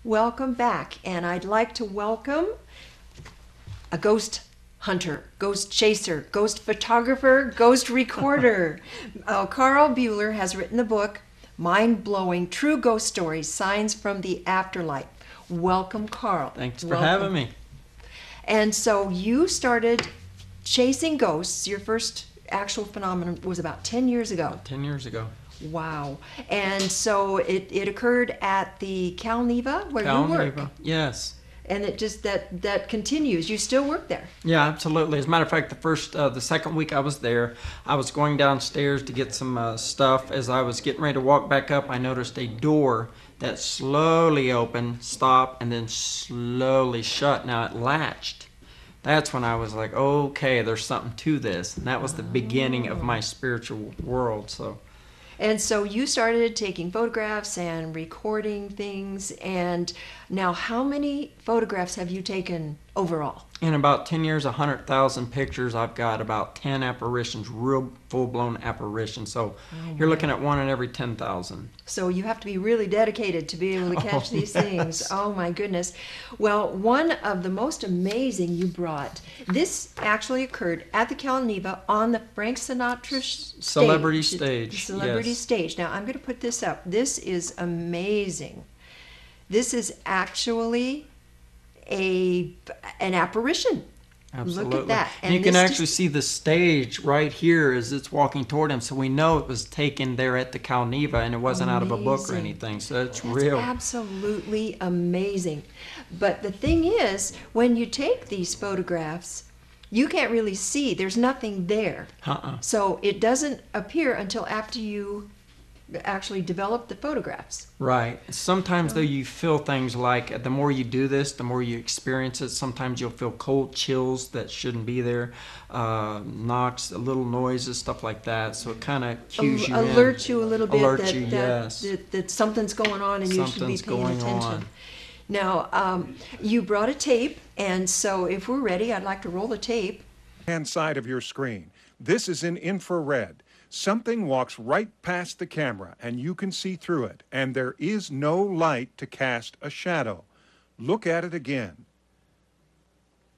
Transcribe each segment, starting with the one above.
Welcome back, and I'd like to welcome a ghost hunter, ghost chaser, ghost photographer, ghost recorder. Carl Bueller has written the book, Mind-Blowing True Ghost Stories, Signs from the Afterlife. Welcome, Carl. Thanks for having me. And so you started chasing ghosts. Your first actual phenomenon was about 10 years ago. About 10 years ago. Wow. And so it occurred at the Cal Neva where you work. Yes. And it just that continues. You still work there. Yeah, absolutely. As a matter of fact, the second week I was there, I was going downstairs to get some stuff. As I was getting ready to walk back up, I noticed a door that slowly opened, stopped, and then slowly shut. Now it latched. That's when I was like, okay, there's something to this. And that was the beginning of my spiritual world. And so you started taking photographs and recording things. And now how many photographs have you taken overall? In about 10 years, 100,000 pictures. I've got about 10 apparitions, real full-blown apparitions. So you're looking at one in every 10,000. So you have to be really dedicated to be able to catch these things. Oh my goodness. Well, one of the most amazing you brought, this actually occurred at the Cal Neva on the Frank Sinatra stage. Celebrity stage. Celebrity stage. Now I'm going to put this up. This is amazing. This is actually an apparition. Absolutely. Look at that. And you can actually see the stage right here as it's walking toward him. So we know it was taken there at the Cal Neva and it wasn't out of a book or anything. So that's real. Absolutely amazing. But the thing is, when you take these photographs, you can't really see. There's nothing there. So it doesn't appear until after you actually develop the photographs. Right. Sometimes though you feel things like the more you do this, the more you experience it. Sometimes you'll feel cold chills that shouldn't be there, knocks, little noises, stuff like that. So it kind of cues you alert you a little bit yes. that something's going on and you should be paying attention. Now, you brought a tape, and so if we're ready, I'd like to roll the tape. Hand side of your screen. This is in infrared. Something walks right past the camera and you can see through it, and there is no light to cast a shadow. Look at it again.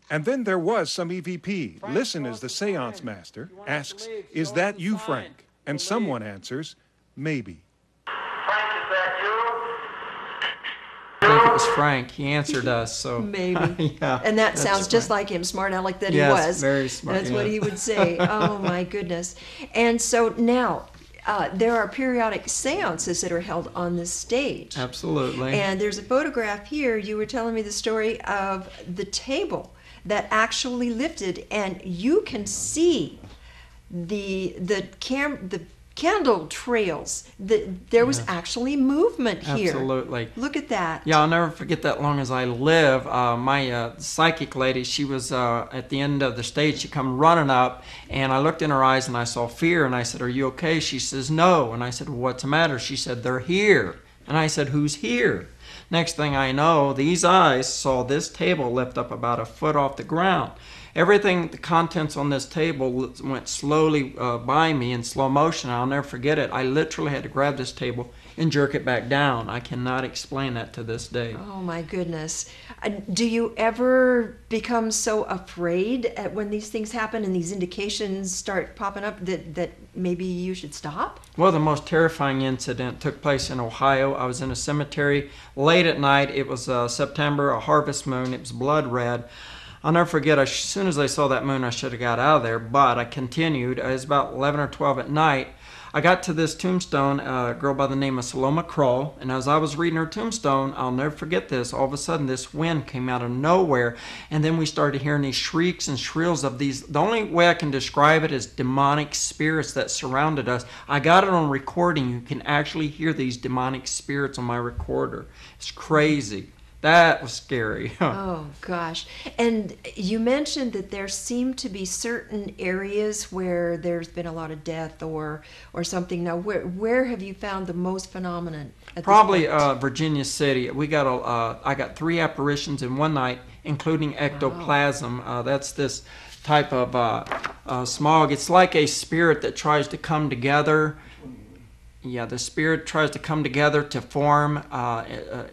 And then there was some EVP. Listen as the seance master asks, "Is that you, Frank?" And someone answers, "Maybe." Frank, is that you? I think it was Frank. He answered us. So maybe. Yeah, and that sounds just like him, smart aleck that he yes, was. Very smart. That's what he would say. Oh my goodness. And so now there are periodic seances that are held on this stage. Absolutely. And there's a photograph here. You were telling me the story of the table that actually lifted, and you can see the candle trails. There was actually movement here. Absolutely. Look at that. Yeah, I'll never forget that long as I live. My psychic lady, she was at the end of the stage. She come running up, and I looked in her eyes, and I saw fear, and I said, "Are you okay?" She says, "No." And I said, "Well, what's the matter?" She said, "They're here." And I said, "Who's here?" Next thing I know, these eyes saw this table lift up about a foot off the ground. Everything, the contents on this table went slowly by me in slow motion. I'll never forget it. I literally had to grab this table and jerk it back down. I cannot explain that to this day. Oh my goodness. Do you ever become so afraid when these things happen and these indications start popping up that maybe you should stop? Well, the most terrifying incident took place in Ohio. I was in a cemetery late at night. It was September, a harvest moon. It was blood red. I'll never forget, as soon as I saw that moon, I should have got out of there, but I continued. It was about 11 or 12 at night. I got to this tombstone, a girl by the name of Saloma Kroll, and as I was reading her tombstone, I'll never forget this, all of a sudden this wind came out of nowhere, and then we started hearing these shrieks and shrills of these, the only way I can describe it is demonic spirits that surrounded us. I got it on recording. You can actually hear these demonic spirits on my recorder. It's crazy. That was scary. Oh gosh. And you mentioned that there seem to be certain areas where there's been a lot of death or something. Now where have you found the most phenomenon at Probably this point? Virginia City. We got I got 3 apparitions in one night, including ectoplasm. That's this type of smog. It's like a spirit that tries to come together Yeah, the spirit tries to come together to form.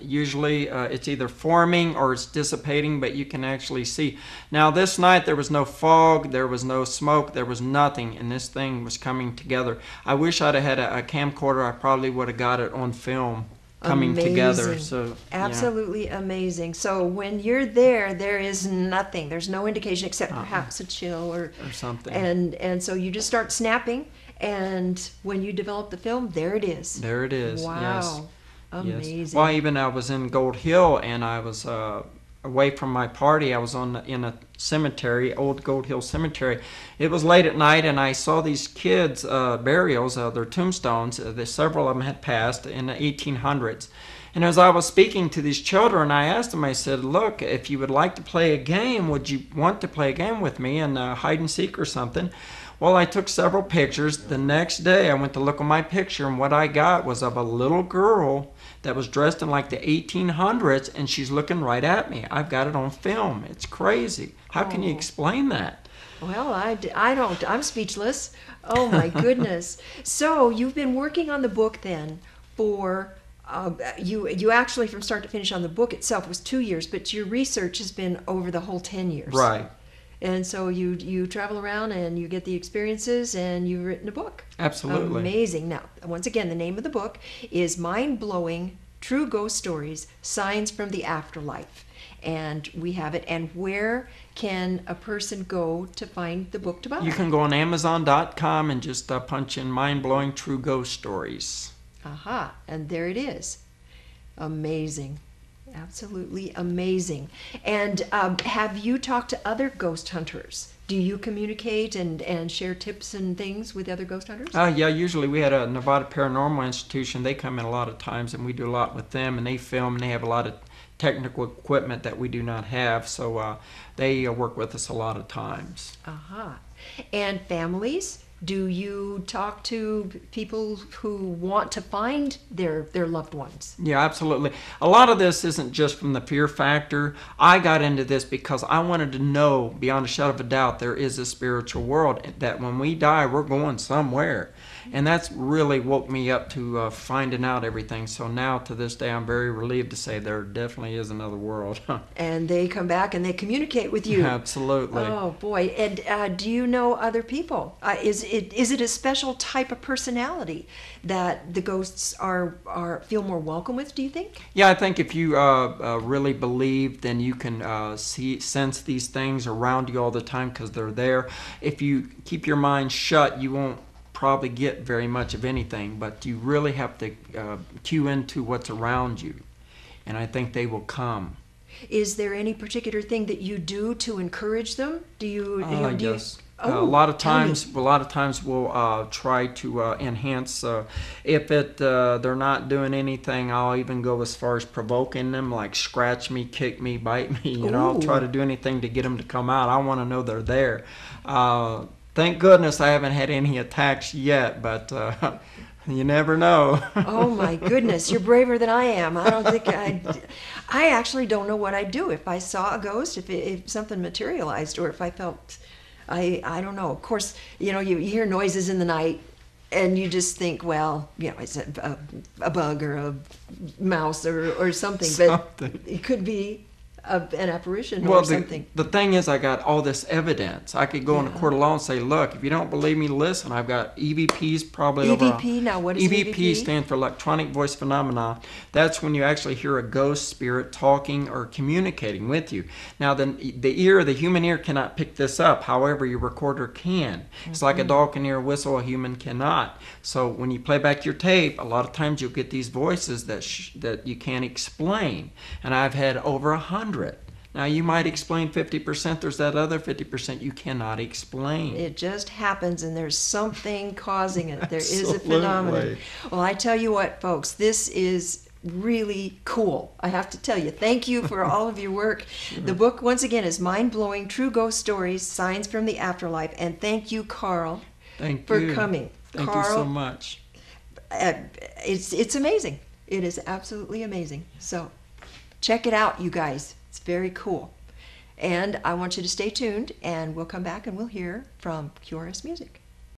Usually it's either forming or it's dissipating, but you can actually see. Now this night there was no fog, there was no smoke, there was nothing, and this thing was coming together. I wish I'd have had a camcorder. I probably would have got it on film coming together. So absolutely amazing. So when you're there, there is nothing. There's no indication except perhaps a chill or something. And so you just start snapping. And when you develop the film, there it is. There it is. Wow. Yes. Amazing. Yes. Well, even I was in Gold Hill, and I was away from my party. I was in a cemetery, old Gold Hill Cemetery. It was late at night, and I saw these kids' burials, their tombstones. Several of them had passed in the 1800s. And as I was speaking to these children, I asked them, I said, look, if you would like to play a game, would you want to play a game with me, and hide and seek or something? Well, I took several pictures. The next day, I went to look at my picture, and what I got was of a little girl that was dressed in like the 1800s, and she's looking right at me. I've got it on film. It's crazy. How can you explain that? Well, I don't. I'm speechless. Oh, my goodness. So you've been working on the book then for, you actually from start to finish on the book itself was 2 years, but your research has been over the whole 10 years. Right. And so you travel around and you get the experiences and you've written a book. Absolutely. Amazing. Now, once again, the name of the book is Mind-Blowing True Ghost Stories, Signs from the Afterlife. And we have it. And where can a person go to find the book to buy? You can go on Amazon.com and just punch in Mind-Blowing True Ghost Stories. Aha. And there it is. Amazing. Absolutely amazing. And have you talked to other ghost hunters? Do you communicate and share tips and things with other ghost hunters? Yeah, usually we had a Nevada Paranormal Institution. They come in a lot of times, and we do a lot with them, and they film, and they have a lot of technical equipment that we do not have, so they work with us a lot of times. Aha. And families? Do you talk to people who want to find their loved ones? Yeah, absolutely. A lot of this isn't just from the fear factor. I got into this because I wanted to know, beyond a shadow of a doubt, there is a spiritual world, that when we die, we're going somewhere. And that's really woke me up to finding out everything. So now, to this day, I'm very relieved to say there definitely is another world. And they come back and they communicate with you. Absolutely. Oh, boy. And do you know other people? Is it a special type of personality that the ghosts feel more welcome with, do you think? Yeah, I think if you really believe, then you can sense these things around you all the time because they're there. If you keep your mind shut, you won't probably get very much of anything, but you really have to cue into what's around you, and I think they will come. Is there any particular thing that you do to encourage them? Do you? Yes. Oh, a lot of times we'll try to enhance. If they're not doing anything, I'll even go as far as provoking them, like scratch me, kick me, bite me. I'll try to do anything to get them to come out. I want to know they're there. Thank goodness I haven't had any attacks yet, but you never know. Oh my goodness, you're braver than I am. I don't think I actually don't know what I'd do if I saw a ghost, if something materialized, or if I felt, I don't know. Of course, you hear noises in the night, and you just think, well, it's a bug or a mouse or something. But it could be an apparition or something. The thing is, I got all this evidence. I could go in a court of law and say, look, if you don't believe me, listen, I've got EVPs probably EVP, now what is EVP? EVP stands for electronic voice phenomena. That's when you actually hear a ghost spirit talking or communicating with you. Now, the human ear cannot pick this up. However, your recorder can. It's like a dog can hear a whistle, a human cannot. So when you play back your tape, a lot of times you'll get these voices that you can't explain. And I've had over 100. Now, you might explain 50%. There's that other 50% you cannot explain. It just happens, and there's something causing it. There is a phenomenon. Well, I tell you what, folks, this is really cool. I have to tell you, thank you for all of your work. Sure. The book, once again, is Mind-Blowing True Ghost Stories, Signs from the Afterlife. And thank you, Carl, for coming. Thank Carl, you so much. It's amazing. It is absolutely amazing. So check it out, you guys. It's very cool. And I want you to stay tuned, and we'll come back and we'll hear from QRS Music.